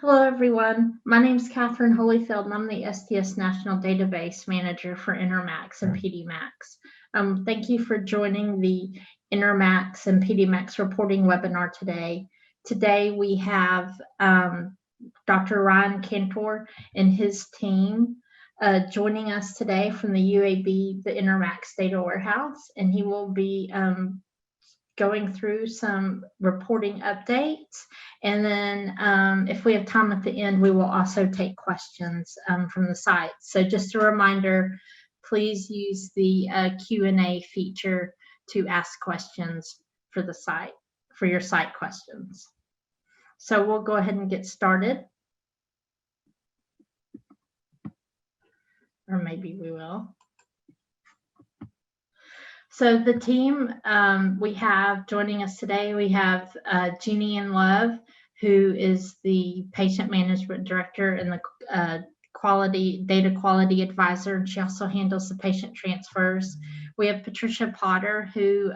Hello, everyone. My name is Catherine Holyfield, and I'm the STS National Database Manager for Intermacs and Pedimacs. Thank you for joining the Intermacs and Pedimacs reporting webinar today. Today, we have Dr. Ryan Cantor and his team joining us today from the UAB, the Intermacs Data Warehouse, and he will be going through some reporting updates. And then if we have time at the end, we will also take questions from the site. So just a reminder, please use the Q&A feature to ask questions for the site, for your site questions. So we'll go ahead and get started. Or maybe we will. So the team we have joining us today, we have Jeannie Ann Love, who is the Patient Management Director and the Data Quality Advisor, and she also handles the patient transfers. We have Patricia Potter, who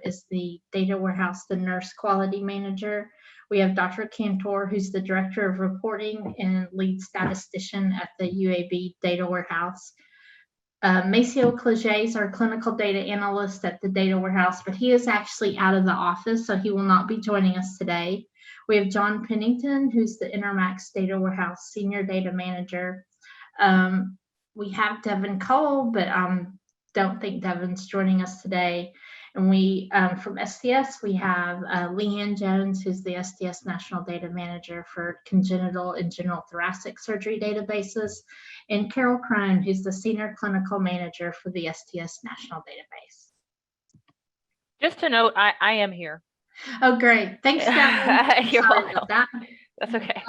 is the Data Warehouse, the Nurse Quality Manager. We have Dr. Cantor, who's the Director of Reporting and Lead Statistician at the UAB Data Warehouse. Maceo Cleget is our clinical data analyst at the Data Warehouse, but he is actually out of the office, so he will not be joining us today. We have John Pennington, who's the Intermacs Data Warehouse Senior Data Manager. We have Devin Cole, but don't think Devin's joining us today. And we, from STS, we have Leanne Jones, who's the STS National Data Manager for Congenital and General Thoracic Surgery databases, and Carol Crone, who's the Senior Clinical Manager for the STS National Database. Just to note, I am here. Oh, great. Thanks, Devin. You're welcome. That's okay.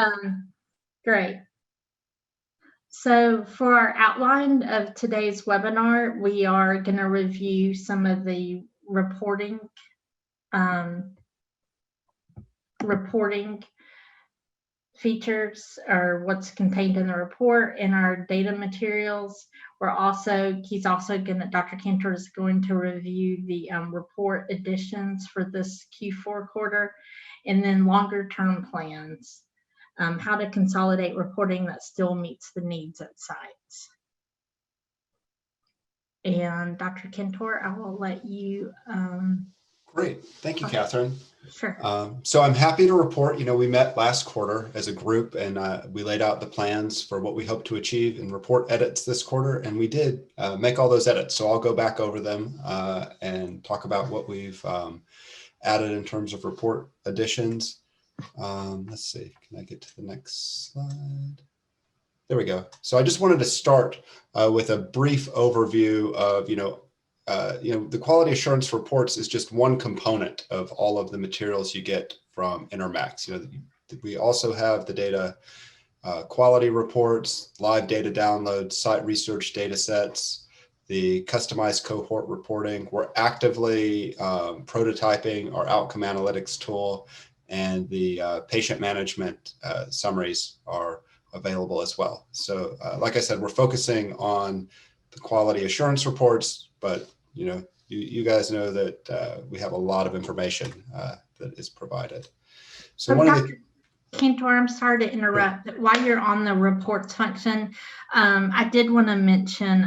Great. So for our outline of today's webinar, we are going to review some of the reporting features, or what's contained in the report in our data materials. Dr. Cantor is going to review the report additions for this Q4 quarter, and then longer term plans, how to consolidate reporting that still meets the needs at sites. And Dr. Cantor, I will let you. Great. Thank you, Catherine. Sure. So I'm happy to report, we met last quarter as a group, and we laid out the plans for what we hope to achieve in report edits this quarter, and we did make all those edits. So I'll go back over them and talk about what we've added in terms of report additions. Let's see, can I get to the next slide? There we go. So I just wanted to start with a brief overview of, the quality assurance reports is just one component of all of the materials you get from Intermacs. We also have the data quality reports, live data downloads, site research data sets, the customized cohort reporting. We're actively prototyping our outcome analytics tool, and the patient management summaries are available as well. So like I said, we're focusing on the quality assurance reports, but you guys know that we have a lot of information that is provided. So Dr. Cantor, I'm sorry to interrupt, but while you're on the reports function, I did want to mention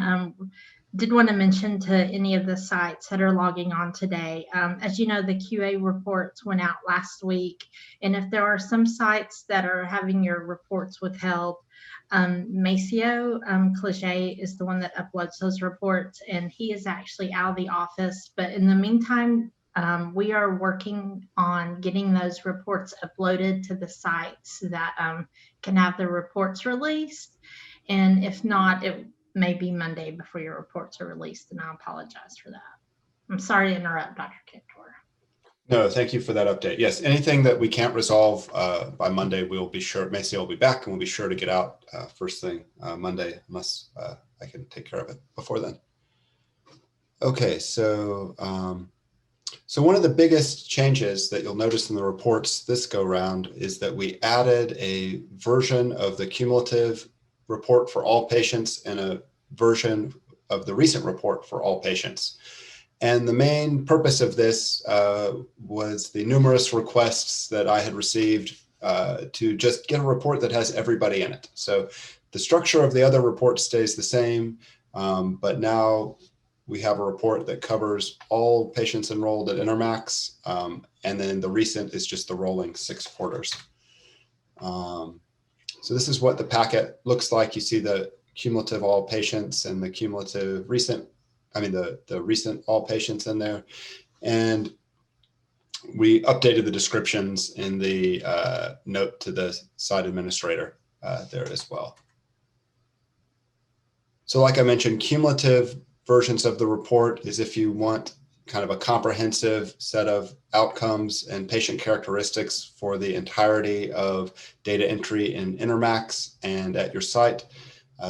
to any of the sites that are logging on today. As you know, the QA reports went out last week, and if there are some sites that are having your reports withheld, Maceo Cleget is the one that uploads those reports, and he is actually out of the office. But in the meantime, we are working on getting those reports uploaded to the site so that can have the reports released. And if not, it may be Monday before your reports are released, and I apologize for that. I'm sorry to interrupt, Dr. Cantor. No, thank you for that update. Yes, anything that we can't resolve by Monday, we'll be sure, Maceo will be back, and we'll be sure to get out first thing Monday, unless I can take care of it before then. Okay, so one of the biggest changes that you'll notice in the reports this go round is that we added a version of the cumulative report for all patients and a version of the recent report for all patients. And the main purpose of this was the numerous requests that I had received to just get a report that has everybody in it. So the structure of the other report stays the same, but now we have a report that covers all patients enrolled at Intermacs, and then the recent is just the rolling 6 quarters. So this is what the packet looks like. You see the cumulative all patients and the cumulative recent, the recent all patients in there. And we updated the descriptions in the note to the site administrator there as well. So like I mentioned, cumulative versions of the report is if you want kind of a comprehensive set of outcomes and patient characteristics for the entirety of data entry in Intermacs and at your site.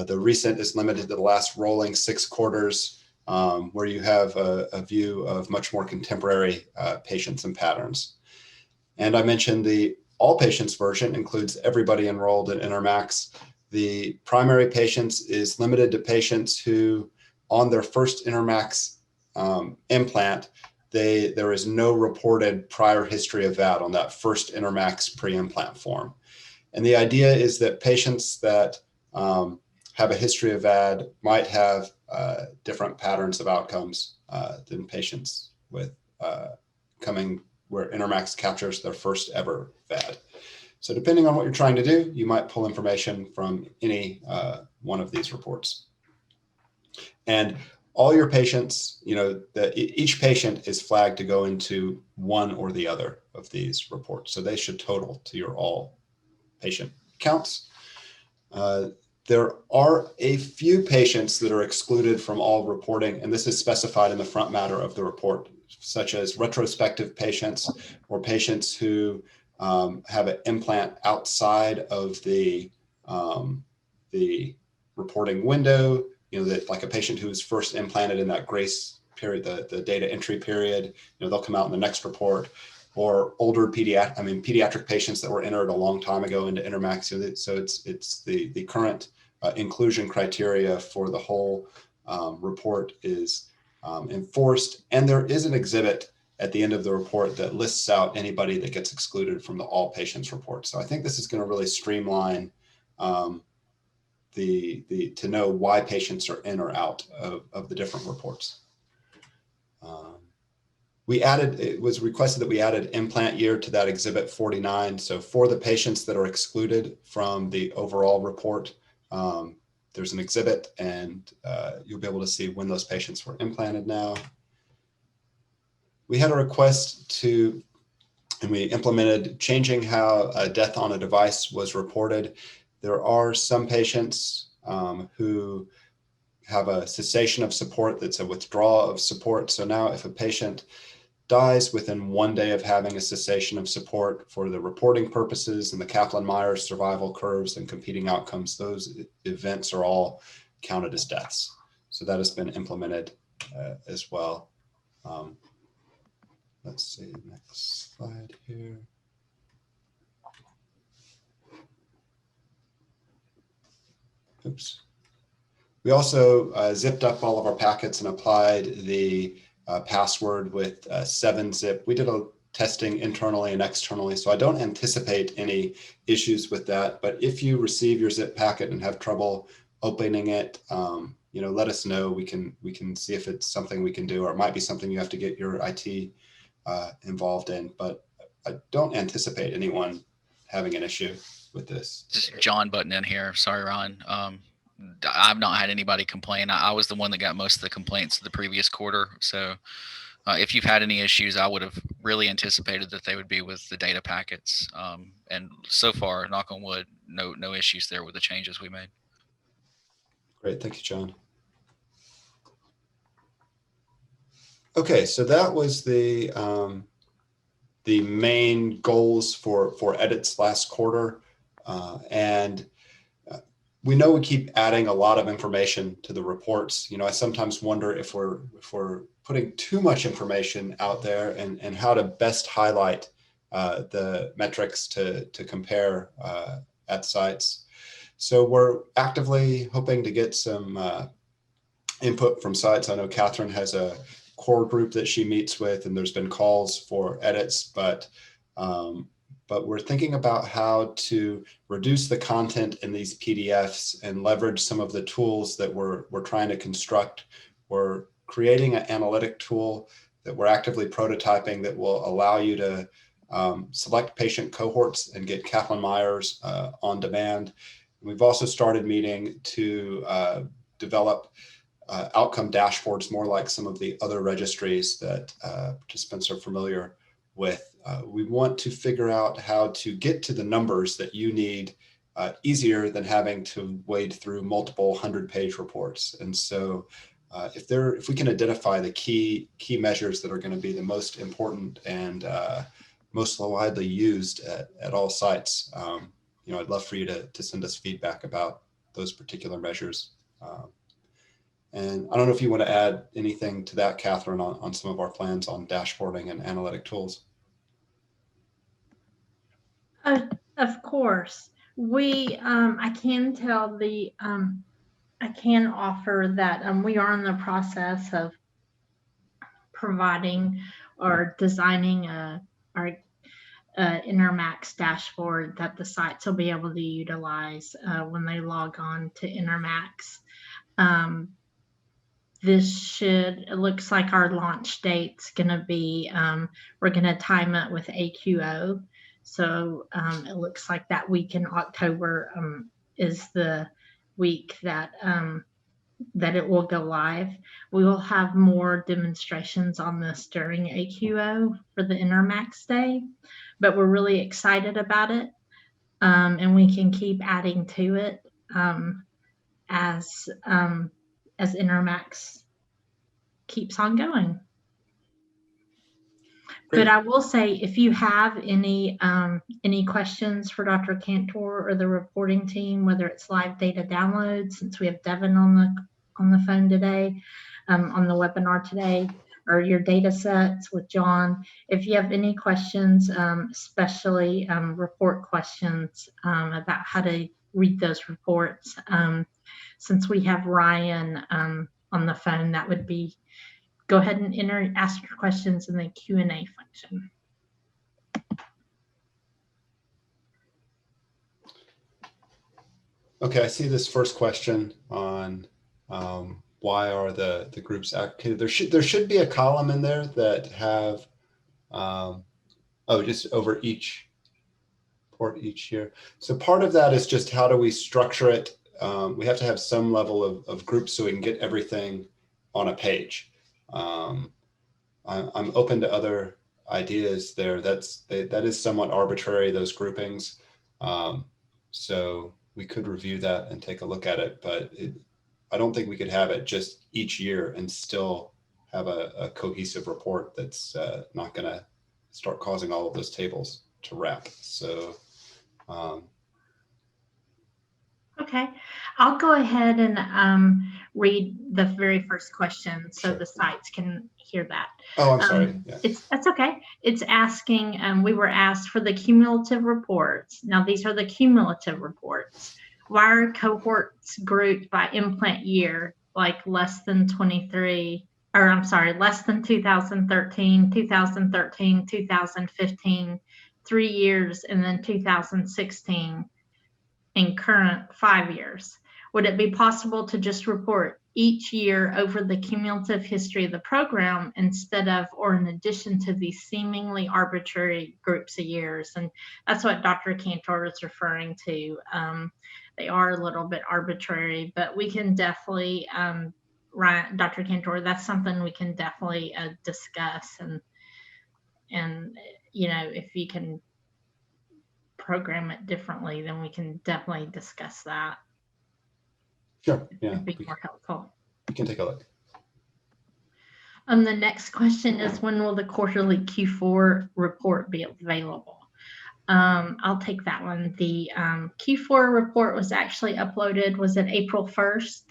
The recent is limited to the last rolling 6 quarters, where you have a view of much more contemporary patients and patterns. And I mentioned the all patients version includes everybody enrolled in Intermacs. The primary patients is limited to patients who, on their first Intermacs implant, there is no reported prior history of VAD on that first Intermacs pre-implant form. And the idea is that patients that have a history of VAD might have different patterns of outcomes than patients with coming where Intermacs captures their first ever VAD. So depending on what you're trying to do, you might pull information from any one of these reports. And all your patients, each patient is flagged to go into one or the other of these reports. So they should total to your all patient counts. There are a few patients that are excluded from all reporting, and this is specified in the front matter of the report, such as retrospective patients or patients who have an implant outside of the reporting window, that like a patient who was first implanted in that grace period, the data entry period, they'll come out in the next report, or older pediatric patients that were entered a long time ago into Intermacs. So it's the current inclusion criteria for the whole report is enforced. And there is an exhibit at the end of the report that lists out anybody that gets excluded from the all patients report. So I think this is going to really streamline to know why patients are in or out of the different reports. It was requested that we added implant year to that exhibit 49. So for the patients that are excluded from the overall report, there's an exhibit, and you'll be able to see when those patients were implanted now. We had a request and we implemented changing how a death on a device was reported. There are some patients who have a cessation of support that's a withdrawal of support. So now if a patient dies within 1 day of having a cessation of support, for the reporting purposes and the Kaplan-Meier survival curves and competing outcomes, those events are all counted as deaths. So that has been implemented as well. Let's see, next slide here. Oops. We also zipped up all of our packets and applied the password with 7-zip. We did a testing internally and externally, so I don't anticipate any issues with that. But if you receive your zip packet and have trouble opening it, let us know. We can see if it's something we can do, or it might be something you have to get your IT involved in. But I don't anticipate anyone having an issue with this. Just John butting in here. Sorry, Ron. I've not had anybody complain. I was the one that got most of the complaints the previous quarter. So if you've had any issues, I would have really anticipated that they would be with the data packets. And so far, knock on wood, no issues there with the changes we made. Great, thank you, John. Okay, so that was the main goals for edits last quarter, and we know we keep adding a lot of information to the reports. I sometimes wonder if we're putting too much information out there, and how to best highlight the metrics to compare at sites. So we're actively hoping to get some input from sites. I know Catherine has a core group that she meets with, and there's been calls for edits, but but we're thinking about how to reduce the content in these PDFs and leverage some of the tools that we're trying to construct. We're creating an analytic tool that we're actively prototyping that will allow you to select patient cohorts and get Kaplan-Meier's on demand. We've also started meeting to develop outcome dashboards, more like some of the other registries that participants are familiar with. We want to figure out how to get to the numbers that you need easier than having to wade through multiple 100-page reports. And so if we can identify the key measures that are going to be the most important and most widely used at all sites, I'd love for you to send us feedback about those particular measures. And I don't know if you want to add anything to that, Catherine, on some of our plans on dashboarding and analytic tools. Of course, I can offer that we are in the process of providing or designing our Intermacs dashboard that the sites will be able to utilize when they log on to Intermacs. It looks like our launch date's going to be, we're going to time it with AQO. So it looks like that week in October is the week that it will go live. We will have more demonstrations on this during AQO for the Intermacs Day, but we're really excited about it. And we can keep adding to it as Intermacs keeps on going. Great. But I will say, if you have any questions for Dr. Cantor or the reporting team, whether it's live data downloads, since we have Devin on the phone today, on the webinar today, or your data sets with John, if you have any questions, especially report questions about how to read those reports, since we have Ryan on the phone, that would be, go ahead and ask your questions in the Q&A function. Okay, I see this first question on why are the groups active. There should be a column in there that have just over each report each year. So part of that is just how do we structure it. We have to have some level of groups so we can get everything on a page. I'm open to other ideas there. That is somewhat arbitrary, those groupings. So we could review that and take a look at it, but I don't think we could have it just each year and still have a cohesive report that's not going to start causing all of those tables to wrap. So Okay, I'll go ahead and read the very first question so Sure. the sites can hear that. Oh, I'm sorry. Yeah. That's okay. It's asking, we were asked for the cumulative reports. Now, these are the cumulative reports. Why are cohorts grouped by implant year, like less than 2013, 2013, 2015, 3 years, and then 2016? In current 5 years? Would it be possible to just report each year over the cumulative history of the program instead of, or in addition to, these seemingly arbitrary groups of years? And that's what Dr. Cantor is referring to. They are a little bit arbitrary, but we can definitely, Dr. Cantor, that's something we can definitely discuss. And if you can program it differently, then we can definitely discuss that. Sure. Yeah. It'd be more helpful. We can take a look. The next question is, when will the quarterly Q4 report be available? I'll take that one. The Q4 report was actually uploaded, was it April 1st,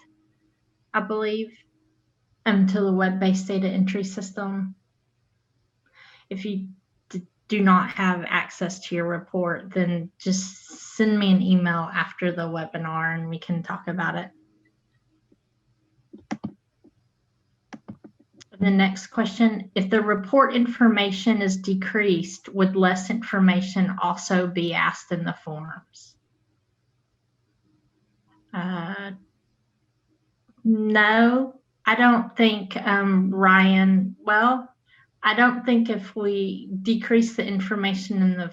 I believe, to the web-based data entry system. If you do not have access to your report, then just send me an email after the webinar and we can talk about it. The next question, if the report information is decreased, would less information also be asked in the forms? No, I don't think, Ryan, well, I don't think if we decrease the information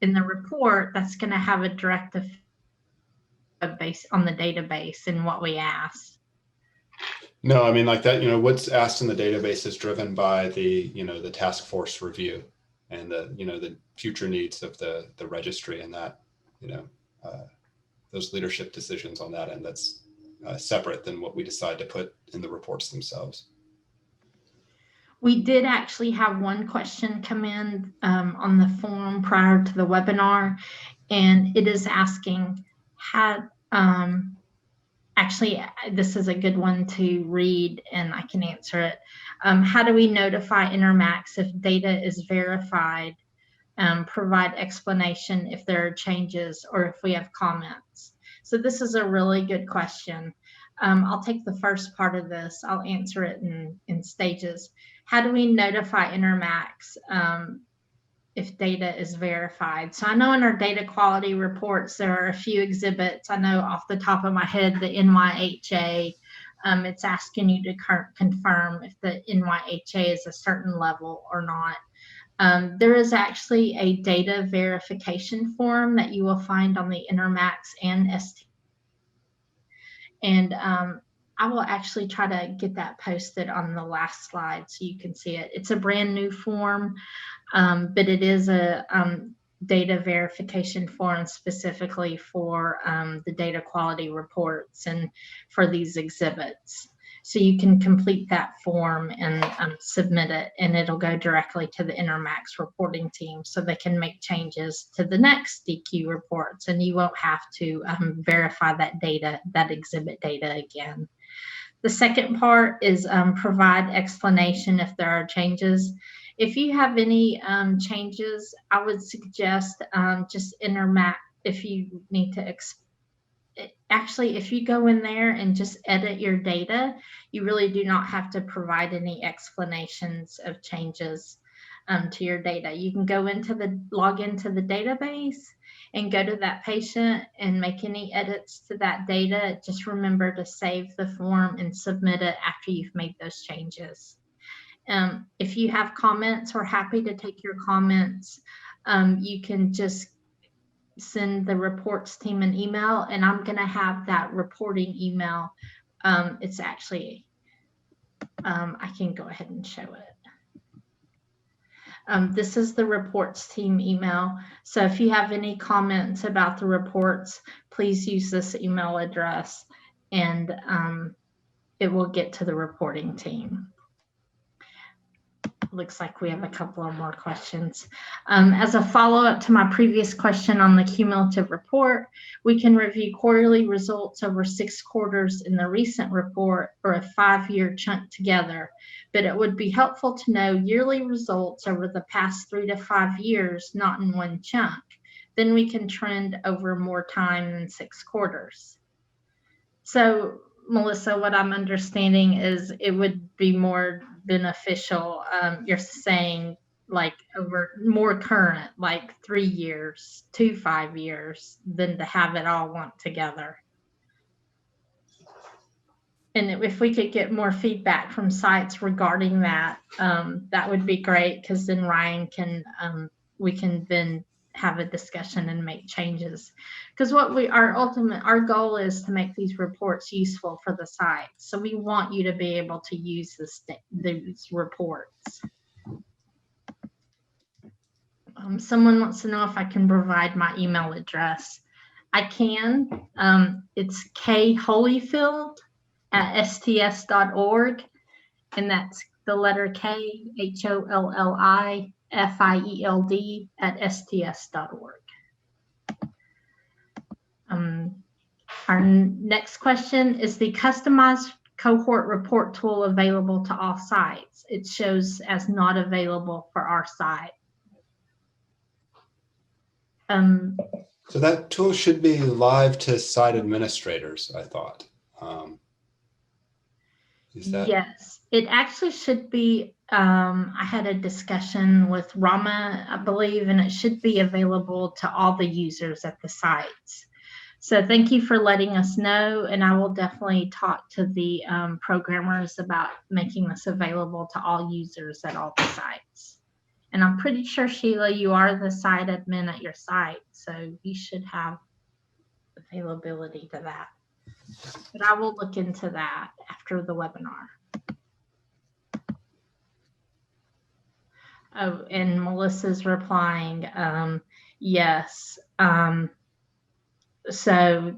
in the report, that's going to have a direct effect based on the database and what we ask. No, I mean like that, what's asked in the database is driven by the, the task force review and the future needs of the registry and that, those leadership decisions on that end. That's separate than what we decide to put in the reports themselves. We did actually have one question come in on the form prior to the webinar, and it is asking, actually, this is a good one to read and I can answer it. How do we notify Intermacs if data is verified? Provide explanation if there are changes or if we have comments. So this is a really good question. I'll take the first part of this. I'll answer it in stages. How do we notify Intermacs if data is verified? So I know in our data quality reports, there are a few exhibits. I know off the top of my head, the NYHA, it's asking you to confirm if the NYHA is a certain level or not. There is actually a data verification form that you will find on the Intermacs and ST. And I will actually try to get that posted on the last slide so you can see it. It's a brand new form, but it is a data verification form specifically for the data quality reports and for these exhibits. So you can complete that form and submit it, and it'll go directly to the Intermacs reporting team so they can make changes to the next DQ reports, and you won't have to verify that data, that exhibit data again. The second part is provide explanation if there are changes. If you have any changes, I would suggest just Intermac, if you need to actually, if you go in there and just edit your data, you really do not have to provide any explanations of changes to your data. You can go log into the database and go to that patient and make any edits to that data. Just remember to save the form and submit it after you've made those changes. If you have comments, we're happy to take your comments. You can just send the reports team an email, and I'm going to have that reporting email. It's actually, I can go ahead and show it. This is the reports team email. So if you have any comments about the reports, please use this email address and it will get to the reporting team. Looks like we have a couple of more questions. As a follow-up to my previous question on the cumulative report, we can review quarterly results over 6 quarters in the recent report or a 5-year chunk together, but it would be helpful to know yearly results over the past 3 to 5 years, not in one chunk. Then we can trend over more time than 6 quarters. So Melissa, what I'm understanding is it would be more beneficial. You're saying like over more current, like 3 years to 5 years, than to have it all lumped together. And if we could get more feedback from sites regarding that, that would be great, because then Ryan can, we can then have a discussion and make changes. Because our goal is to make these reports useful for the site. So we want you to be able to use these reports. Someone wants to know if I can provide my email address. I can. It's kholyfield@sts.org, and that's the letter K, HOLLIFIELD@sts.org. Our next question is the customized cohort report tool available to all sites? It shows as not available for our site. So that tool should be live to site administrators, I thought. Is that? Yes, it actually should be. I had a discussion with Rama, I believe, and it should be available to all the users at the sites. So thank you for letting us know, and I will definitely talk to the programmers about making this available to all users at all the sites. And I'm pretty sure, Sheila, you are the site admin at your site, so you should have availability to that. But I will look into that after the webinar. Oh, and Melissa's replying, yes. So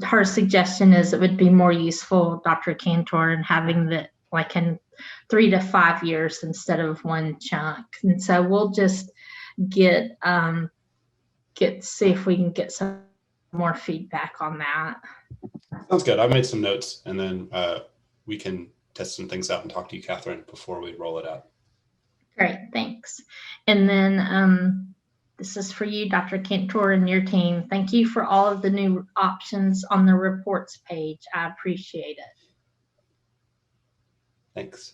her suggestion is it would be more useful, Dr. Cantor, in having that like in 3 to 5 years instead of one chunk. And so we'll just see if we can get some more feedback on that. Sounds good. I made some notes, and then we can test some things out and talk to you, Catherine, before we roll it out. Great, thanks. And then this is for you, Dr. Cantor, and your team. Thank you for all of the new options on the reports page. I appreciate it. Thanks.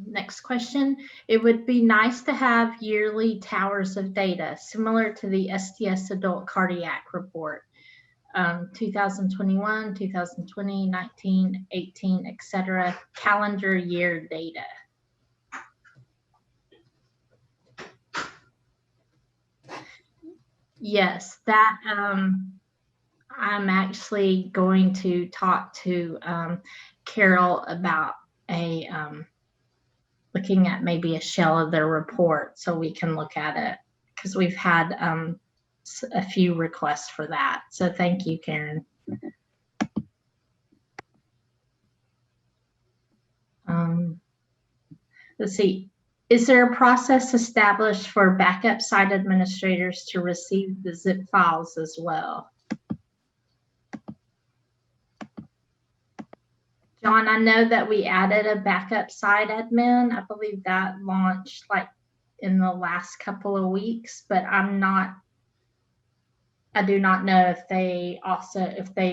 Next question. It would be nice to have yearly towers of data similar to the STS adult cardiac report. 2021, 2020, 19, 18, etc. calendar year data. Yes, that I'm actually going to talk to Carol about looking at maybe a shell of their report so we can look at it, because we've had a few requests for that. So thank you, Karen. Let's see. Is there a process established for backup site administrators to receive the zip files as well? John, I know that we added a backup site admin. I believe that launched like in the last couple of weeks, but I do not know if they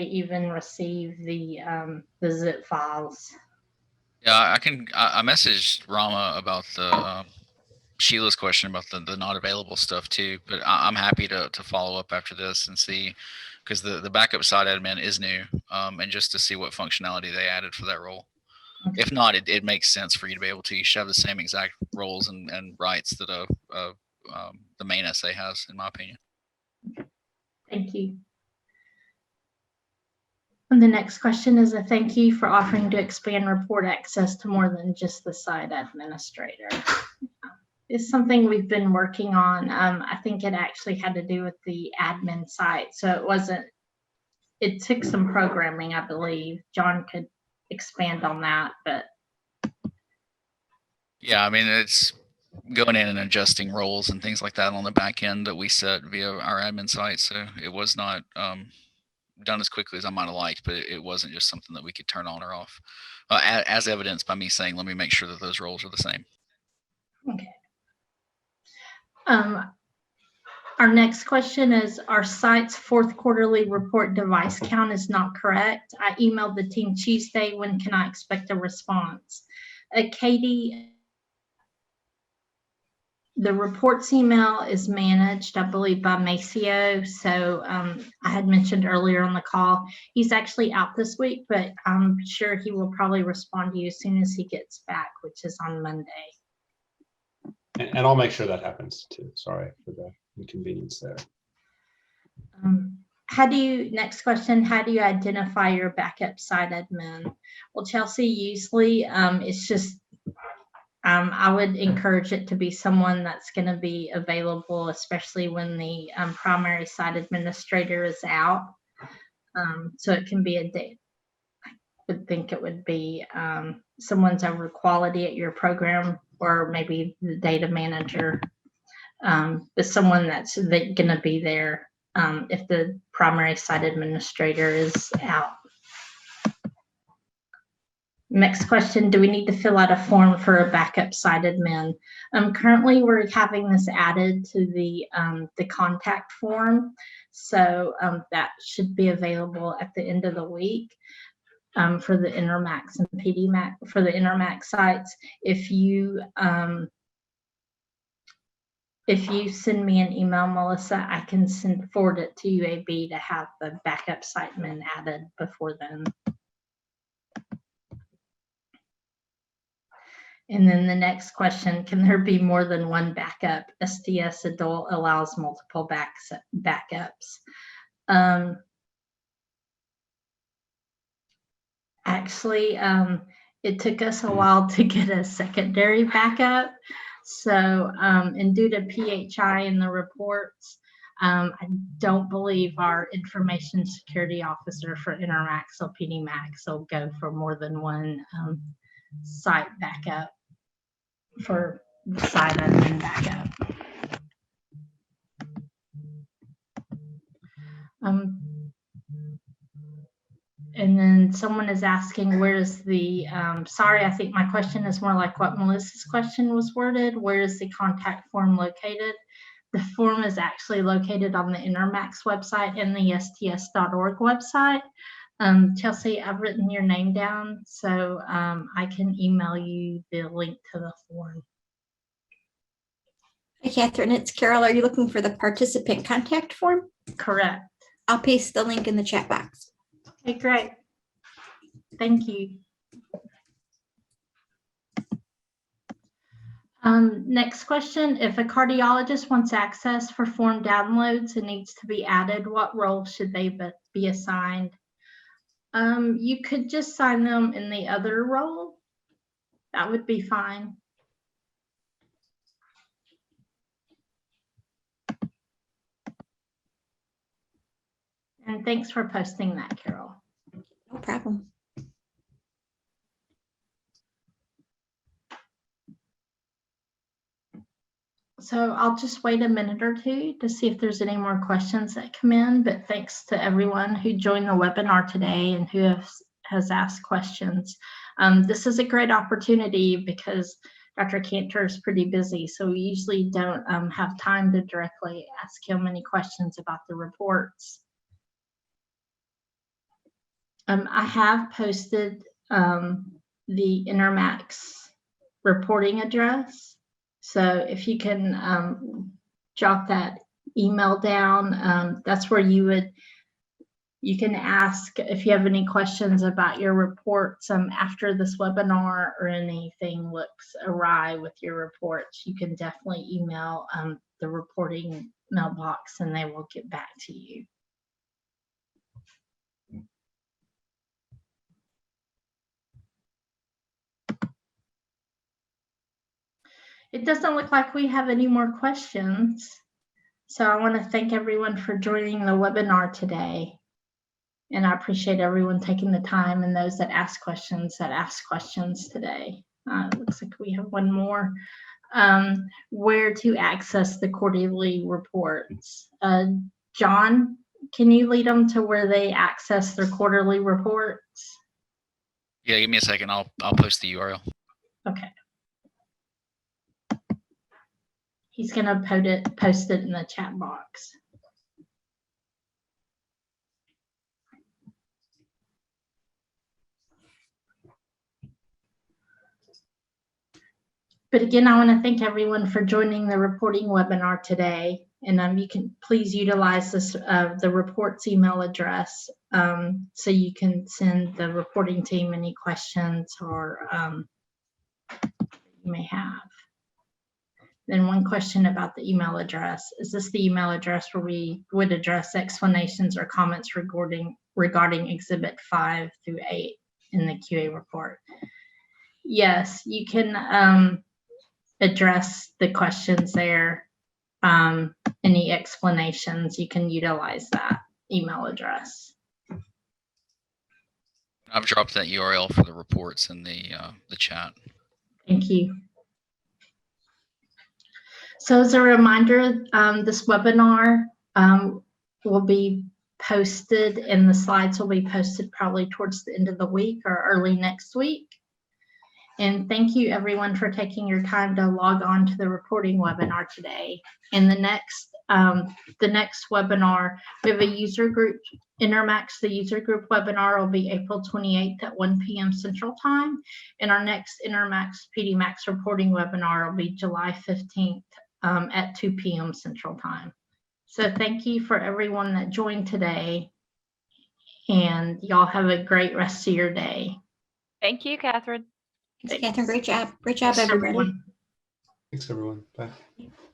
even receive the zip files. Yeah, I messaged Rama about the Sheila's question about the not available stuff too, but I'm happy to follow up after this and see, because the backup site admin is new, and just to see what functionality they added for that role. Okay. If not, it makes sense for you to be able to. You should have the same exact roles and rights that the main SA has, in my opinion. Thank you. And the next question is a thank you for offering to expand report access to more than just the site administrator. It's something we've been working on. I think it actually had to do with the admin site. So it took some programming, I believe. John could expand on that, but. Yeah, I mean, it's going in and adjusting roles and things like that on the back end that we set via our admin site. So it was not done as quickly as I might have liked, but it wasn't just something that we could turn on or off, as evidenced by me saying, let me make sure that those roles are the same. Okay. Our next question is, our site's fourth quarterly report device count is not correct. I emailed the team Tuesday. When can I expect a response? Katie, the reports email is managed, I believe, by Maceo. So I had mentioned earlier on the call, he's actually out this week, but I'm sure he will probably respond to you as soon as he gets back, which is on Monday. And I'll make sure that happens too. Sorry for the inconvenience there. Next question, how do you identify your backup site admin? Well, Chelsea, usually it's just, I would encourage it to be someone that's going to be available, especially when the primary site administrator is out. So it can be a date. I would think it would be someone's over quality at your program, or maybe the data manager, but someone that's going to be there if the primary site administrator is out. Next question, do we need to fill out a form for a backup site admin? Currently, we're having this added to the contact form. So that should be available at the end of the week for the Intermacs and Pedimacs, for the Intermac sites. If you send me an email, Melissa, I can forward it to UAB to have the backup siteman added before then. And then the next question, can there be more than one backup? STS adult allows multiple backups. Actually, it took us a while to get a secondary backup. So, and due to PHI in the reports, I don't believe our information security officer for Intermacs or Pedimacs will go for more than one site backup for site admin backup. And then someone is asking, where's the, sorry, I think my question is more like what Melissa's question was worded. Where is the contact form located? The form is actually located on the Intermacs website and the sts.org website. Chelsea, I've written your name down, so I can email you the link to the form. Hi, Catherine, it's Carol. Are you looking for the participant contact form? Correct. I'll paste the link in the chat box. Okay, great. Thank you. Next question, if a cardiologist wants access for form downloads and needs to be added, what role should they be assigned? You could just sign them in the other role. That would be fine. And thanks for posting that, Carol. No problem. So I'll just wait a minute or two to see if there's any more questions that come in, but thanks to everyone who joined the webinar today and who has asked questions. This is a great opportunity because Dr. Cantor is pretty busy, so we usually don't have time to directly ask him any questions about the reports. I have posted the Intermacs reporting address. So if you can jot that email down, that's where you can ask if you have any questions about your reports after this webinar or anything looks awry with your reports. You can definitely email the reporting mailbox and they will get back to you. It doesn't look like we have any more questions. So I want to thank everyone for joining the webinar today. And I appreciate everyone taking the time and those that asked questions today. Looks like we have one more. Where to access the quarterly reports. John, can you lead them to where they access their quarterly reports? Yeah, give me a second. I'll post the URL. Okay. He's going to post it in the chat box. But again, I want to thank everyone for joining the reporting webinar today. And you can please utilize this the reports email address so you can send the reporting team any questions or you may have. Then one question about the email address. Is this the email address where we would address explanations or comments regarding Exhibit 5 through 8 in the QA report? Yes, you can address the questions there. Any explanations, you can utilize that email address. I've dropped that URL for the reports in the chat. Thank you. So as a reminder, this webinar will be posted and the slides will be posted probably towards the end of the week or early next week. And thank you everyone for taking your time to log on to the reporting webinar today. And the next webinar, we have a user group, Intermacs, the user group webinar will be April 28th at 1 p.m. Central Time. And our next Intermacs Pedimacs reporting webinar will be July 15th at 2 p.m. Central Time. So thank you for everyone that joined today. And y'all have a great rest of your day. Thank you, Catherine. Thanks, Catherine. Great job. Great job, Thanks, everybody. everyone. Thanks, everyone. Bye.